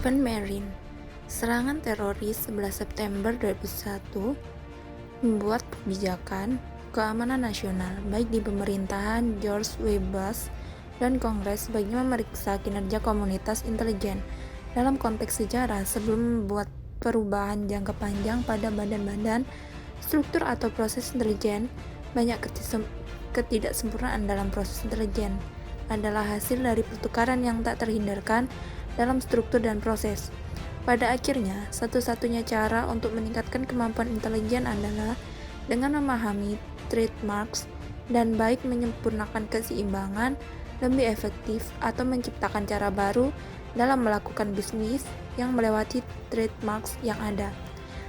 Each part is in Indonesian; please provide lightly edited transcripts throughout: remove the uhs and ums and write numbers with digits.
Open Marine. Serangan teroris 11 September 2001 membuat kebijakan keamanan nasional baik di pemerintahan George W. Bush dan Kongres sebaiknya memeriksa kinerja komunitas intelijen dalam konteks sejarah sebelum membuat perubahan jangka panjang pada badan-badan, struktur atau proses intelijen. Banyak ketidaksempurnaan dalam proses intelijen adalah hasil dari pertukaran yang tak terhindarkan dalam struktur dan proses. Pada akhirnya, satu-satunya cara untuk meningkatkan kemampuan intelijen adalah dengan memahami trademarks dan baik menyempurnakan keseimbangan lebih efektif atau menciptakan cara baru dalam melakukan bisnis yang melewati trademarks yang ada.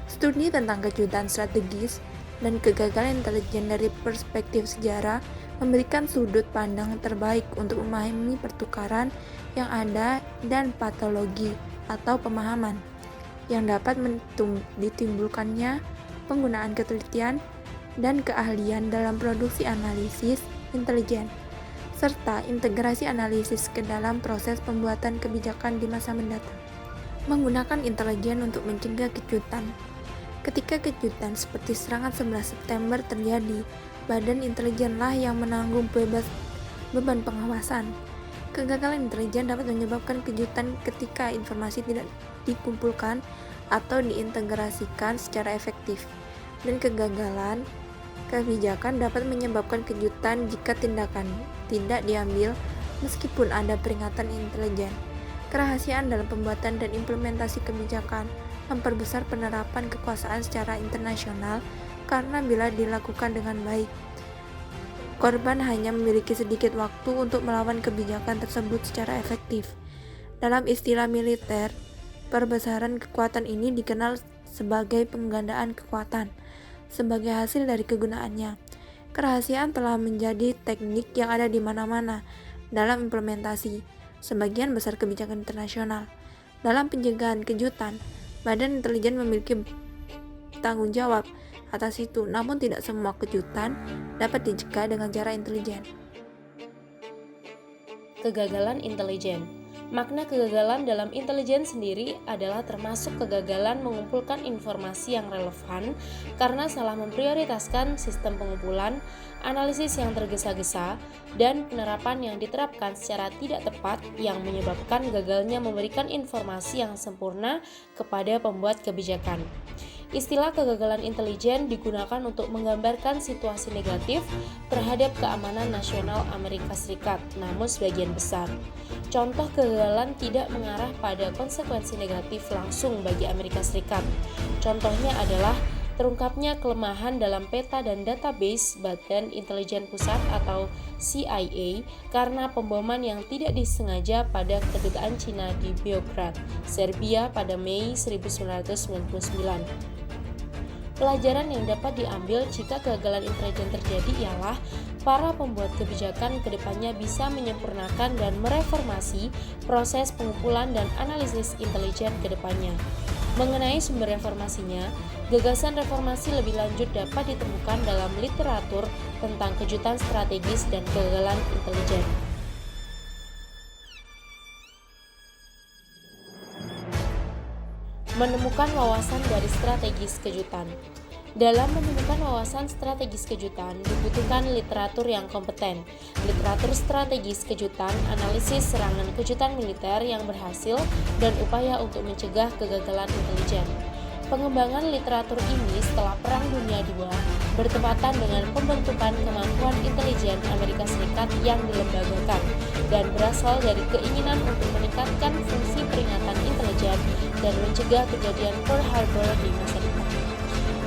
Studi tentang kejutan strategis dan kegagalan intelijen dari perspektif sejarah memberikan sudut pandang terbaik untuk memahami pertukaran yang ada dan patologi atau pemahaman yang dapat ditimbulkannya penggunaan ketelitian dan keahlian dalam produksi analisis intelijen, serta integrasi analisis ke dalam proses pembuatan kebijakan di masa mendatang. Menggunakan intelijen untuk mencegah kejutan. Ketika kejutan seperti serangan 11 September terjadi, badan intelijenlah yang menanggung beban pengawasan. Kegagalan intelijen dapat menyebabkan kejutan ketika informasi tidak dikumpulkan atau diintegrasikan secara efektif, dan kegagalan kebijakan dapat menyebabkan kejutan jika tindakan tidak diambil meskipun ada peringatan intelijen. Kerahasiaan dalam pembuatan dan implementasi kebijakan memperbesar penerapan kekuasaan secara internasional karena bila dilakukan dengan baik, korban hanya memiliki sedikit waktu untuk melawan kebijakan tersebut secara efektif. Dalam istilah militer, perbesaran kekuatan ini dikenal sebagai penggandaan kekuatan. Sebagai hasil dari kegunaannya, kerahasiaan telah menjadi teknik yang ada di mana-mana dalam implementasi sebagian besar kebijakan internasional. Dalam pencegahan kejutan, badan intelijen memiliki tanggung jawab atas itu, namun tidak semua kejutan dapat dicegah dengan cara intelijen. Kegagalan intelijen. Makna kegagalan dalam intelijen sendiri adalah termasuk kegagalan mengumpulkan informasi yang relevan karena salah memprioritaskan sistem pengumpulan, analisis yang tergesa-gesa, dan penerapan yang diterapkan secara tidak tepat yang menyebabkan gagalnya memberikan informasi yang sempurna kepada pembuat kebijakan. Istilah kegagalan intelijen digunakan untuk menggambarkan situasi negatif terhadap keamanan nasional Amerika Serikat, namun sebagian besar. Contoh kegagalan tidak mengarah pada konsekuensi negatif langsung bagi Amerika Serikat. Contohnya adalah terungkapnya kelemahan dalam peta dan database Badan Intelijen Pusat atau CIA karena pemboman yang tidak disengaja pada kedutaan Cina di Beograd, Serbia pada Mei 1999. Pelajaran yang dapat diambil jika kegagalan intelijen terjadi ialah para pembuat kebijakan kedepannya bisa menyempurnakan dan mereformasi proses pengumpulan dan analisis intelijen kedepannya. Mengenai sumber reformasinya, gagasan reformasi lebih lanjut dapat ditemukan dalam literatur tentang kejutan strategis dan kegagalan intelijen. Menemukan wawasan dari strategis kejutan. Dalam menemukan wawasan strategis kejutan, dibutuhkan literatur yang kompeten. Literatur strategis kejutan, analisis serangan kejutan militer yang berhasil, dan upaya untuk mencegah kegagalan intelijen. Pengembangan literatur ini setelah Perang Dunia II bertepatan dengan pembentukan kemampuan intelijen Amerika Serikat yang dilembagakan dan berasal dari keinginan untuk meningkatkan fungsi peringatan intelijen dan mencegah kejadian Pearl Harbor di masa depan.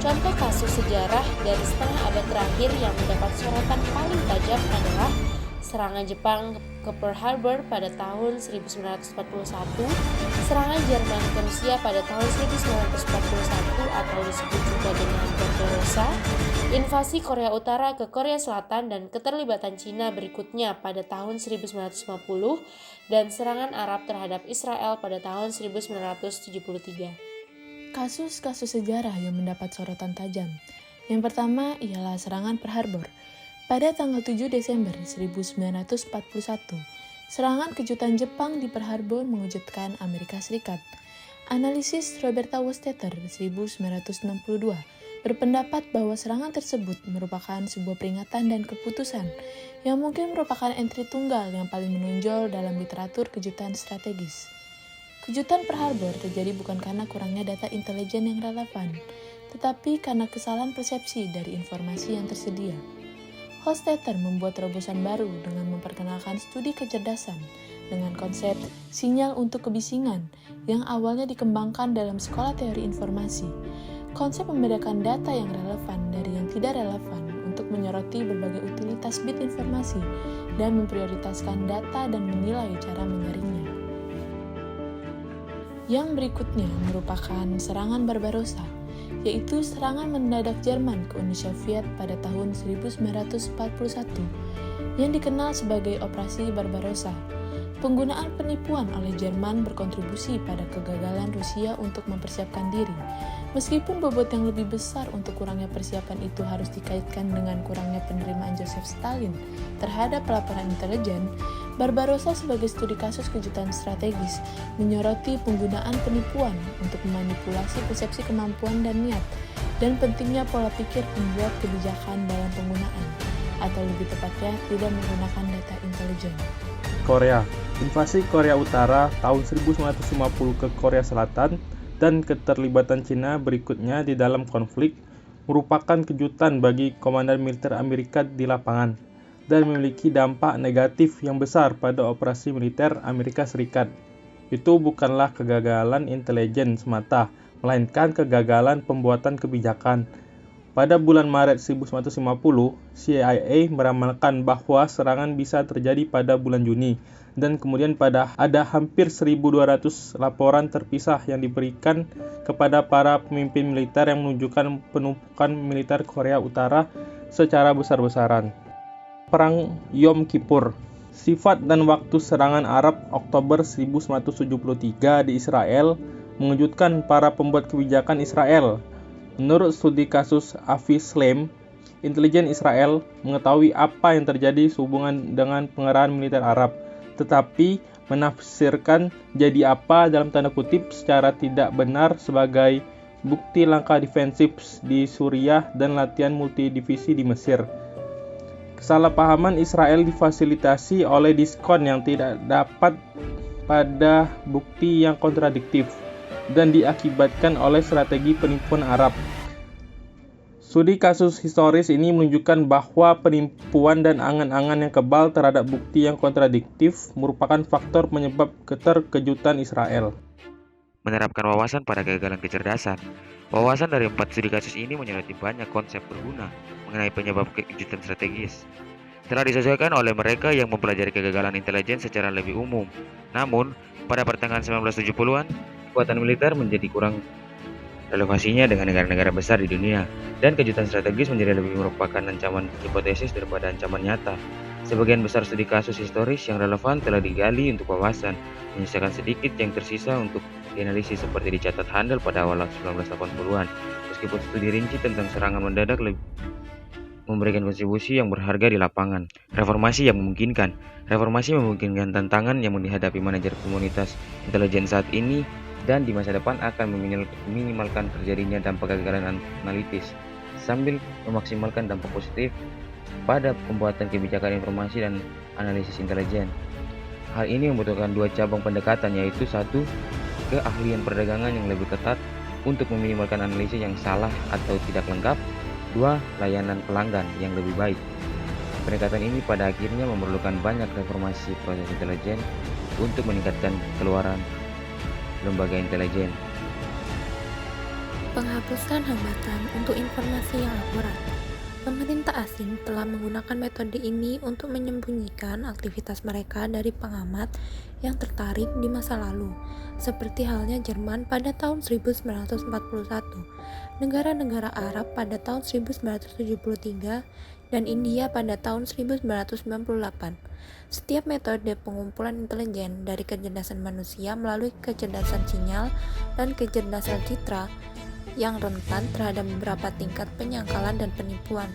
Contoh kasus sejarah dari setengah abad terakhir yang mendapat sorotan paling tajam adalah serangan Jepang ke Pearl Harbor pada tahun 1941, serangan Jerman ke Rusia pada tahun 1941 atau disebut juga dengan Barbarossa, invasi Korea Utara ke Korea Selatan dan keterlibatan Cina berikutnya pada tahun 1950, dan serangan Arab terhadap Israel pada tahun 1973. Kasus-kasus sejarah yang mendapat sorotan tajam. Yang pertama ialah serangan Pearl Harbor. Pada tanggal 7 Desember 1941, Serangan kejutan Jepang di Pearl Harbor mengejutkan Amerika Serikat. Analisis Roberta Wosteter 1962 berpendapat bahwa serangan tersebut merupakan sebuah peringatan dan keputusan yang mungkin merupakan entry tunggal yang paling menonjol dalam literatur kejutan strategis. Kejutan Pearl Harbor terjadi bukan karena kurangnya data intelijen yang relevan, tetapi karena kesalahan persepsi dari informasi yang tersedia. Hostetter membuat terobosan baru dengan memperkenalkan studi kecerdasan dengan konsep sinyal untuk kebisingan yang awalnya dikembangkan dalam sekolah teori informasi. Konsep membedakan data yang relevan dari yang tidak relevan untuk menyoroti berbagai utilitas bit informasi dan memprioritaskan data dan menilai cara menyaringnya. Yang berikutnya merupakan serangan Barbarossa, yaitu serangan mendadak Jerman ke Uni Soviet pada tahun 1941 yang dikenal sebagai Operasi Barbarossa. Penggunaan penipuan oleh Jerman berkontribusi pada kegagalan Rusia untuk mempersiapkan diri. Meskipun bobot yang lebih besar untuk kurangnya persiapan itu harus dikaitkan dengan kurangnya penerimaan Joseph Stalin terhadap laporan intelijen, Barbarossa sebagai studi kasus kejutan strategis menyoroti penggunaan penipuan untuk memanipulasi persepsi kemampuan dan niat, dan pentingnya pola pikir pembuat kebijakan dalam penggunaan, atau lebih tepatnya tidak menggunakan data intelijen. Korea. Invasi Korea Utara tahun 1950 ke Korea Selatan dan keterlibatan Cina berikutnya di dalam konflik merupakan kejutan bagi komandan militer Amerika di lapangan dan memiliki dampak negatif yang besar pada operasi militer Amerika Serikat. Itu bukanlah kegagalan intelijen semata, melainkan kegagalan pembuatan kebijakan. Pada bulan Maret 1950, CIA meramalkan bahwa serangan bisa terjadi pada bulan Juni, dan kemudian ada hampir 1.200 laporan terpisah yang diberikan kepada para pemimpin militer yang menunjukkan penumpukan militer Korea Utara secara besar-besaran. Perang Yom Kippur. Sifat dan waktu serangan Arab Oktober 1973 di Israel mengejutkan para pembuat kebijakan Israel. Menurut studi kasus Avi Shlaim, intelijen Israel mengetahui apa yang terjadi sehubungan dengan pengerahan militer Arab, tetapi menafsirkan jadi apa dalam tanda kutip secara tidak benar sebagai bukti langkah defensif di Suriah dan latihan multidivisi di Mesir. Kesalahpahaman Israel difasilitasi oleh diskon yang tidak dapat pada bukti yang kontradiktif dan diakibatkan oleh strategi penipuan Arab. Studi kasus historis ini menunjukkan bahwa penipuan dan angan-angan yang kebal terhadap bukti yang kontradiktif merupakan faktor penyebab keterkejutan Israel. Menerapkan wawasan pada kegagalan kecerdasan. Wawasan dari 4 studi kasus ini menyoroti banyak konsep berguna mengenai penyebab kejutan strategis. Telah disesuaikan oleh mereka yang mempelajari kegagalan intelijen secara lebih umum. Namun, pada pertengahan 1970-an, kekuatan militer menjadi kurang relevansinya dengan negara-negara besar di dunia, dan kejutan strategis menjadi lebih merupakan ancaman hipotesis daripada ancaman nyata. Sebagian besar studi kasus historis yang relevan telah digali untuk wawasan, menyisakan sedikit yang tersisa untuk dianalisis seperti dicatat Handel pada awal 1980-an. Meskipun studi rinci tentang serangan mendadak lebih memberikan kontribusi yang berharga di lapangan. Reformasi yang memungkinkan. Reformasi memungkinkan tantangan yang dihadapi manajer komunitas intelijen saat ini dan di masa depan akan meminimalkan terjadinya dampak kegagalan analitis sambil memaksimalkan dampak positif pada pembuatan kebijakan informasi dan analisis intelijen. Hal ini membutuhkan 2 cabang pendekatan, yaitu 1. Keahlian perdagangan yang lebih ketat untuk meminimalkan analisis yang salah atau tidak lengkap. 2. Layanan pelanggan yang lebih baik. Pendekatan ini pada akhirnya memerlukan banyak reformasi proses intelijen untuk meningkatkan keluaran lembaga intelijen. Penghapusan hambatan untuk informasi yang akurat. Pemerintah asing telah menggunakan metode ini untuk menyembunyikan aktivitas mereka dari pengamat yang tertarik di masa lalu, seperti halnya Jerman pada tahun 1941, negara-negara Arab pada tahun 1973, dan India pada tahun 1998. Setiap metode pengumpulan intelijen dari kecerdasan manusia melalui kecerdasan sinyal dan kecerdasan citra yang rentan terhadap beberapa tingkat penyangkalan dan penipuan.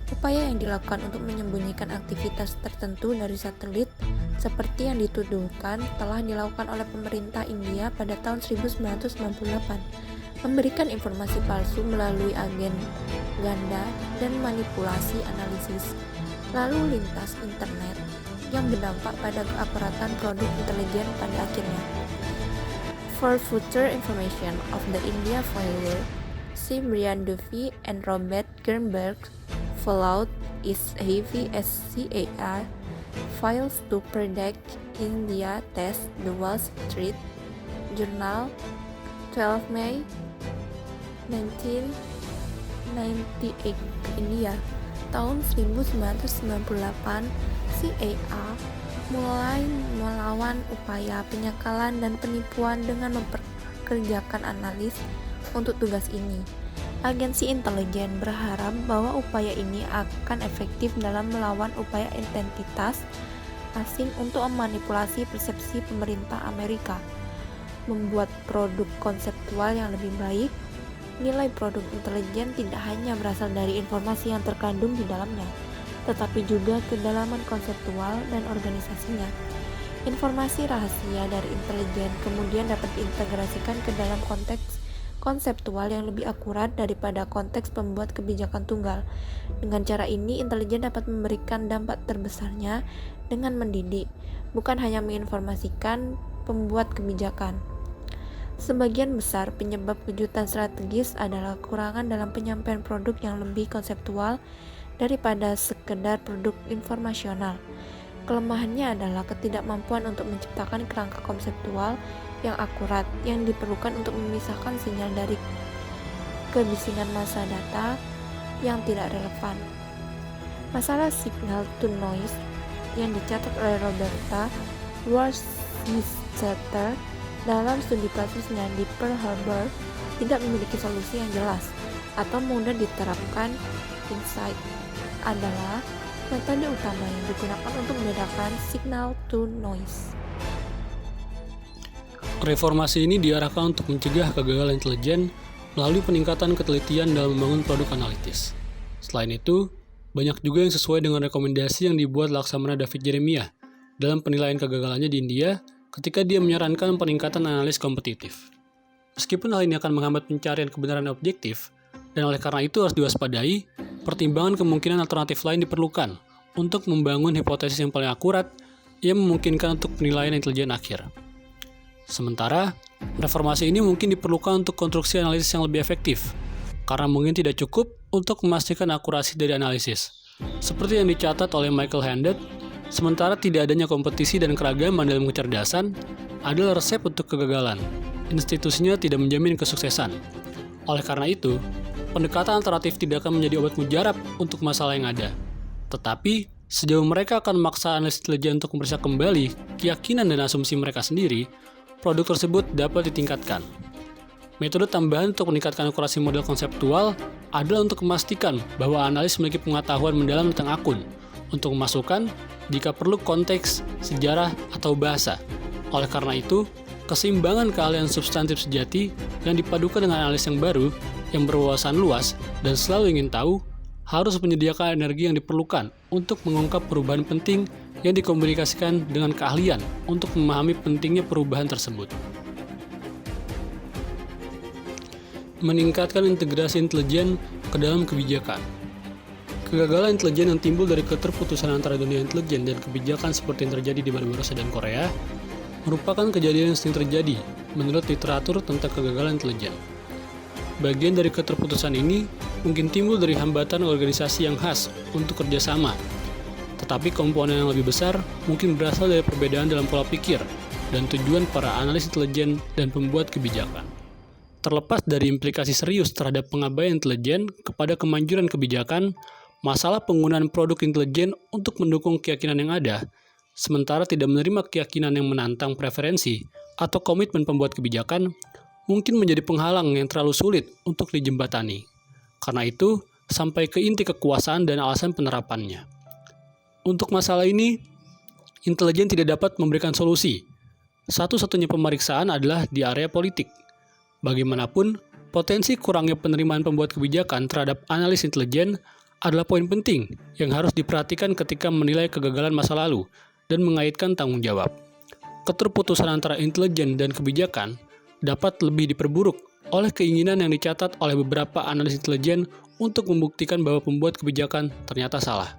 Upaya yang dilakukan untuk menyembunyikan aktivitas tertentu dari satelit seperti yang dituduhkan telah dilakukan oleh pemerintah India pada tahun 1998, memberikan informasi palsu melalui agen ganda dan manipulasi analisis lalu lintas internet yang berdampak pada keakuratan produk intelijen pada akhirnya. For further information of the India failure, see Brian Duffy and Robert Gernberg fallout is heavy as CAR files to predict India test, The Wall Street Journal, 12 May 1998. India tahun 1998, CAR mulai melawan upaya penyakalan dan penipuan dengan memperkerjakan analis untuk tugas ini. Agensi intelijen berharap bahwa upaya ini akan efektif dalam melawan upaya identitas asing untuk memanipulasi persepsi pemerintah Amerika, membuat produk konseptual yang lebih baik. Nilai produk intelijen tidak hanya berasal dari informasi yang terkandung di dalamnya, tetapi juga kedalaman konseptual dan organisasinya. Informasi rahasia dari intelijen kemudian dapat diintegrasikan ke dalam konteks konseptual yang lebih akurat daripada konteks pembuat kebijakan tunggal. Dengan cara ini, intelijen dapat memberikan dampak terbesarnya dengan mendidik, bukan hanya menginformasikan pembuat kebijakan. Sebagian besar penyebab kejutan strategis adalah kekurangan dalam penyampaian produk yang lebih konseptual daripada sekedar produk informasional. Kelemahannya adalah ketidakmampuan untuk menciptakan kerangka konseptual yang akurat yang diperlukan untuk memisahkan sinyal dari kebisingan massa data yang tidak relevan. Masalah signal to noise yang dicatat oleh Roberta Wurst-Micheter dalam studi kasusnya di Pearl Harbor tidak memiliki solusi yang jelas atau mudah diterapkan. Insight adalah metode utama yang digunakan untuk membedakan signal to noise. Reformasi ini diarahkan untuk mencegah kegagalan intelijen melalui peningkatan ketelitian dalam membangun produk analitis. Selain itu, banyak juga yang sesuai dengan rekomendasi yang dibuat Laksamana David Jeremiah dalam penilaian kegagalannya di India ketika dia menyarankan peningkatan analis kompetitif. Meskipun hal ini akan menghambat pencarian kebenaran objektif, dan oleh karena itu harus diwaspadai, pertimbangan kemungkinan alternatif lain diperlukan untuk membangun hipotesis yang paling akurat yang memungkinkan untuk penilaian intelijen akhir. Sementara, reformasi ini mungkin diperlukan untuk konstruksi analisis yang lebih efektif, karena mungkin tidak cukup untuk memastikan akurasi dari analisis. Seperti yang dicatat oleh Michael Hendett, sementara tidak adanya kompetisi dan keragaman dalam kecerdasan adalah resep untuk kegagalan. Institusinya tidak menjamin kesuksesan. Oleh karena itu, pendekatan alternatif tidak akan menjadi obat mujarab untuk masalah yang ada. Tetapi, sejauh mereka akan memaksa analis intelijen untuk memeriksa kembali keyakinan dan asumsi mereka sendiri, produk tersebut dapat ditingkatkan. Metode tambahan untuk meningkatkan akurasi model konseptual adalah untuk memastikan bahwa analis memiliki pengetahuan mendalam tentang akun, untuk memasukkan jika perlu konteks, sejarah, atau bahasa. Oleh karena itu, keseimbangan keahlian substantif sejati yang dipadukan dengan analis yang baru, yang berwawasan luas, dan selalu ingin tahu, harus menyediakan energi yang diperlukan untuk mengungkap perubahan penting yang dikomunikasikan dengan keahlian untuk memahami pentingnya perubahan tersebut. Meningkatkan integrasi intelijen ke dalam kebijakan. Kegagalan intelijen yang timbul dari keterputusan antara dunia intelijen dan kebijakan seperti yang terjadi di Barbarossa dan Korea merupakan kejadian yang sering terjadi menurut literatur tentang kegagalan intelijen. Bagian dari keterputusan ini mungkin timbul dari hambatan organisasi yang khas untuk kerjasama, tetapi komponen yang lebih besar mungkin berasal dari perbedaan dalam pola pikir dan tujuan para analis intelijen dan pembuat kebijakan. Terlepas dari implikasi serius terhadap pengabaian intelijen kepada kemanjuran kebijakan, masalah penggunaan produk intelijen untuk mendukung keyakinan yang ada, sementara tidak menerima keyakinan yang menantang preferensi atau komitmen pembuat kebijakan, mungkin menjadi penghalang yang terlalu sulit untuk dijembatani. Karena itu, sampai ke inti kekuasaan dan alasan penerapannya. Untuk masalah ini, intelijen tidak dapat memberikan solusi. Satu-satunya pemeriksaan adalah di area politik. Bagaimanapun, potensi kurangnya penerimaan pembuat kebijakan terhadap analis intelijen adalah poin penting yang harus diperhatikan ketika menilai kegagalan masa lalu dan mengaitkan tanggung jawab. Keterputusan antara intelijen dan kebijakan dapat lebih diperburuk oleh keinginan yang dicatat oleh beberapa analis intelijen untuk membuktikan bahwa pembuat kebijakan ternyata salah.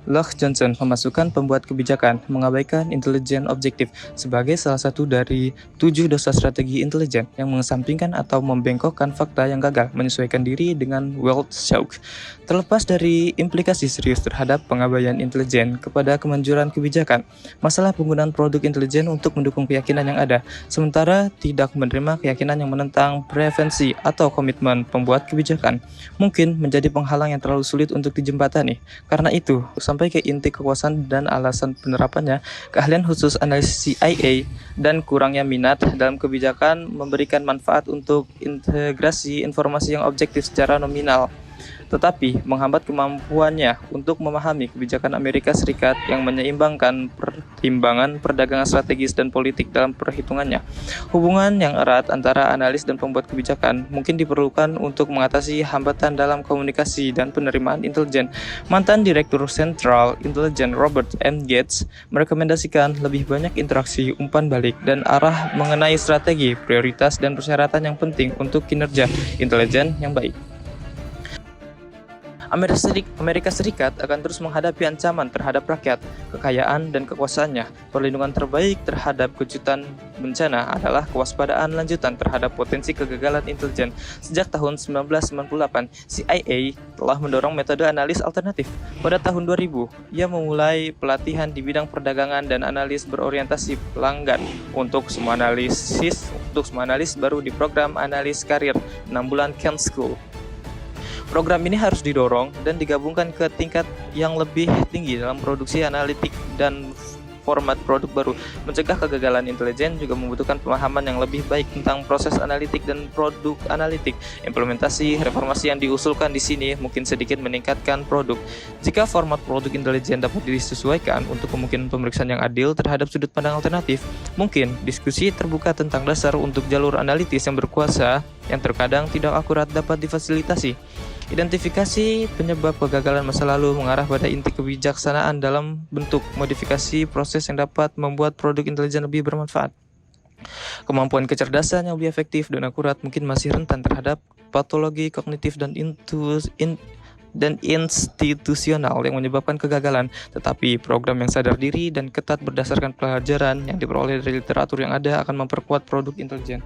Locke Johnson memasukkan pembuat kebijakan mengabaikan intelijen objektif sebagai salah satu dari 7 dosa strategi intelijen yang mengesampingkan atau membengkokkan fakta yang gagal menyesuaikan diri dengan world shock. Terlepas dari implikasi serius terhadap pengabaian intelijen kepada kemanjuran kebijakan, masalah penggunaan produk intelijen untuk mendukung keyakinan yang ada, sementara tidak menerima keyakinan yang menentang prevensi atau komitmen pembuat kebijakan, mungkin menjadi penghalang yang terlalu sulit untuk dijembatani. Karena itu, sampai ke inti kekuasaan dan alasan penerapannya, keahlian khusus analisis CIA dan kurangnya minat dalam kebijakan memberikan manfaat untuk integrasi informasi yang objektif secara nominal, tetapi menghambat kemampuannya untuk memahami kebijakan Amerika Serikat yang menyeimbangkan pertimbangan perdagangan strategis dan politik dalam perhitungannya. Hubungan yang erat antara analis dan pembuat kebijakan mungkin diperlukan untuk mengatasi hambatan dalam komunikasi dan penerimaan intelijen. Mantan Direktur Central Intelligence Robert M. Gates merekomendasikan lebih banyak interaksi umpan balik dan arah mengenai strategi, prioritas, dan persyaratan yang penting untuk kinerja intelijen yang baik. Amerika Serikat akan terus menghadapi ancaman terhadap rakyat, kekayaan, dan kekuasaannya. Perlindungan terbaik terhadap kejutan bencana adalah kewaspadaan lanjutan terhadap potensi kegagalan intelijen. Sejak tahun 1998, CIA telah mendorong metode analis alternatif. Pada tahun 2000, ia memulai pelatihan di bidang perdagangan dan analis berorientasi pelanggan untuk semua analis baru di program analis karir 6 bulan Kent School. Program ini harus didorong dan digabungkan ke tingkat yang lebih tinggi dalam produksi analitik dan format produk baru. Mencegah kegagalan intelijen juga membutuhkan pemahaman yang lebih baik tentang proses analitik dan produk analitik. Implementasi reformasi yang diusulkan di sini mungkin sedikit meningkatkan produk. Jika format produk intelijen dapat disesuaikan untuk kemungkinan pemeriksaan yang adil terhadap sudut pandang alternatif, mungkin diskusi terbuka tentang dasar untuk jalur analitis yang berkuasa yang terkadang tidak akurat dapat difasilitasi. Identifikasi penyebab kegagalan masa lalu mengarah pada inti kebijaksanaan dalam bentuk modifikasi proses yang dapat membuat produk intelijen lebih bermanfaat. Kemampuan kecerdasan yang lebih efektif dan akurat mungkin masih rentan terhadap patologi kognitif dan institusional yang menyebabkan kegagalan, tetapi program yang sadar diri dan ketat berdasarkan pelajaran yang diperoleh dari literatur yang ada akan memperkuat produk intelijen.